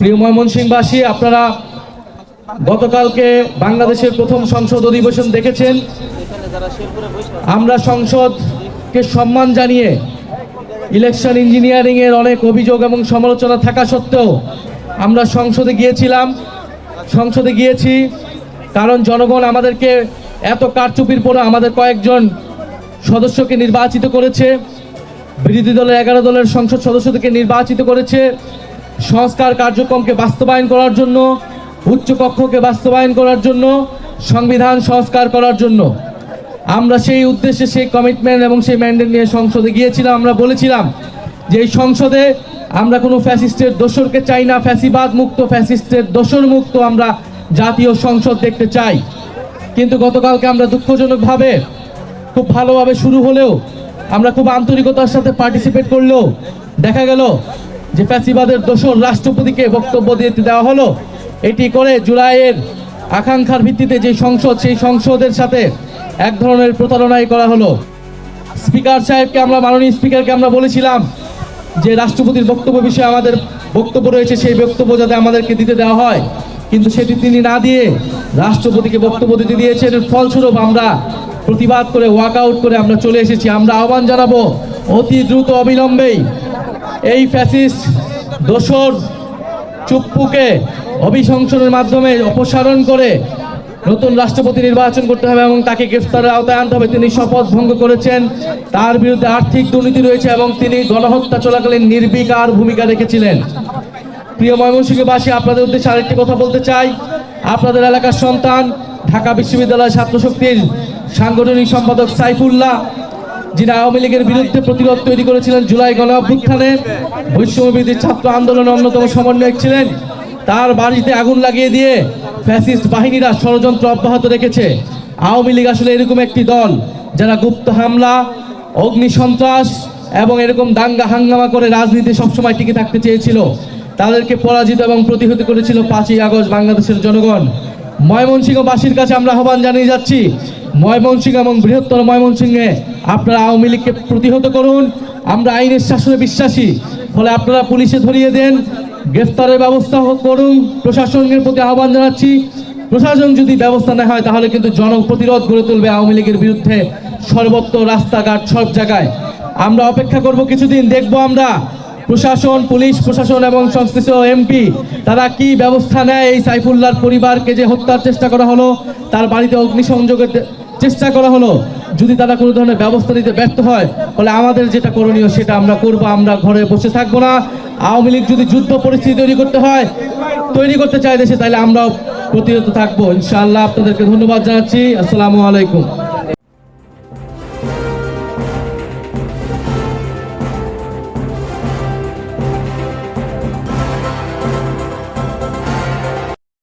প্রিয় ময়মনসিংহবাসী, আপনারা গতকালকে বাংলাদেশের প্রথম সংসদ অধিবেশন দেখেছেন। আমরা সংসদকে সম্মান জানিয়ে ইলেকশন ইঞ্জিনিয়ারিং এর অনেক অভিযোগ এবং সমালোচনা থাকা সত্ত্বেও আমরা সংসদে গিয়েছি কারণ জনগণ আমাদেরকে এত কারচুপির পরে আমাদের কয়েকজন সদস্যকে নির্বাচিত করেছে, বিরোধী দলের 11 দলের সংসদ সদস্যদেরকে নির্বাচিত করেছে সংস্কার কার্যক্রমকে বাস্তবায়ন করার জন্য, উচ্চকক্ষকে বাস্তবায়ন করার জন্য, সংবিধান সংস্কার করার জন্য। আমরা সেই উদ্দেশ্যে সেই কমিটমেন্ট এবং সেই ম্যান্ডেট নিয়ে সংসদে গিয়েছিলাম। আমরা বলেছিলাম যে এই সংসদে আমরা কোনো ফ্যাসিস্টের দোসরকে চাই না, ফ্যাসিবাদ মুক্ত, ফ্যাসিস্টের দোসর মুক্ত আমরা জাতীয় সংসদ দেখতে চাই। কিন্তু গতকালকে আমরা দুঃখজনকভাবে খুব ভালোভাবে শুরু হলেও আমরা খুব আন্তরিকতার সাথে পার্টিসিপেট করলেও দেখা গেল যে ফ্যাসিবাদের দোসর রাষ্ট্রপতিকে বক্তব্য দিতে দেওয়া হলো। এটি করে জুলাইয়ের আকাঙ্ক্ষার ভিত্তিতে যে সংসদ, সেই সংসদের সাথে এক ধরনের প্রতারণাই করা হলো। স্পিকার সাহেবকে আমরা, মাননীয় স্পিকারকে আমরা বলেছিলাম যে রাষ্ট্রপতির বক্তব্য বিষয়ে আমাদের বক্তব্য রয়েছে, সেই বক্তব্য যাতে আমাদেরকে দিতে দেওয়া হয়, কিন্তু সেটি তিনি না দিয়ে রাষ্ট্রপতিকে বক্তব্য দিতে দিয়েছেন। এর ফলস্বরূপ আমরা প্রতিবাদ করে ওয়াকআউট করে আমরা চলে এসেছি। আমরা আহ্বান জানাবো অতি দ্রুত অবিলম্বেই এই ফ্যাসিস্ট দোসর চুপ্পুকে অভিশংসনের মাধ্যমে অপসারণ করে নতুন রাষ্ট্রপতি নির্বাচন করতে হবে এবং তাকে গ্রেফতারের আওতায় আনতে হবে। তিনি শপথ ভঙ্গ করেছেন, তার বিরুদ্ধে আর্থিক দুর্নীতি রয়েছে এবং তিনি গণহত্যা চলাকালীন নির্বিকার ভূমিকা রেখেছিলেন। প্রিয় ময়মনসিংহবাসী, আপনাদের উদ্দেশ্যে আরেকটি কথা বলতে চাই। আপনাদের এলাকার সন্তান, ঢাকা বিশ্ববিদ্যালয় ছাত্রশক্তির সাংগঠনিক সম্পাদক সাইফুল্লাহ, যিনি আওয়ামী লীগের বিরুদ্ধে প্রতিরোধ তৈরি করেছিলেন জুলাই গণ অভ্যুত্থানে, বৈষম্যবিরোধী ছাত্র আন্দোলনের অন্যতম সমন্বয়ক ছিলেন, তার বাড়িতে আগুন লাগিয়ে দিয়ে ফ্যাসিস্ট বাহিনীরা ষড়যন্ত্র অব্যাহত রেখেছে। আওয়ামী লীগ আসলে এরকম একটি দল যারা গুপ্ত হামলা, অগ্নি সন্ত্রাস এবং এরকম দাঙ্গা হাঙ্গামা করে রাজনীতি সবসময় টিকে থাকতে চেয়েছিল। তাদেরকে পরাজিত এবং প্রতিহত করেছিল 5ই আগস্ট বাংলাদেশের জনগণ। ময়মনসিংহবাসীর কাছে আমরা আহ্বান জানিয়ে যাচ্ছি, ময়মনসিংহ এবং বৃহত্তর ময়মনসিংহে আপনারা আওয়ামী লীগকে প্রতিহত করুন। আমরা আইনের শাসনে বিশ্বাসী, ফলে আপনারা পুলিশে ধরিয়ে দেন, গ্রেফতারের ব্যবস্থা করুন। প্রশাসনের প্রতি আহ্বান জানাচ্ছি, প্রশাসন যদি ব্যবস্থা না হয় তাহলে কিন্তু জনপ্রতিরোধ গড়ে তুলবে আওয়ামী লীগের বিরুদ্ধে সর্বত্র, রাস্তাঘাট, সব জায়গায়। আমরা অপেক্ষা করব কিছুদিন, দেখব আমরা প্রশাসন, পুলিশ প্রশাসন এবং সংশ্লিষ্ট এমপি তারা কি ব্যবস্থা নেয়। এই সাইফুল্লাহর পরিবারকে যে হত্যার চেষ্টা করা হলো, তার বাড়িতে অগ্নিসংযোগের চেষ্টা করা হলো, যদি তারা কোনো ধরনের ব্যবস্থা নিতে ব্যর্থ হয় তাহলে আমাদের যেটা করণীয় সেটা আমরা করব। আমরা ঘরে বসে থাকবো না। আওয়ামী লীগ যদি যুদ্ধ পরিস্থিতি তৈরি করতে চায় দেশে, তাহলে আমরাও প্রতিহত থাকবো ইনশাআল্লাহ। আপনাদেরকে ধন্যবাদ জানাচ্ছি। আসসালামু আলাইকুম।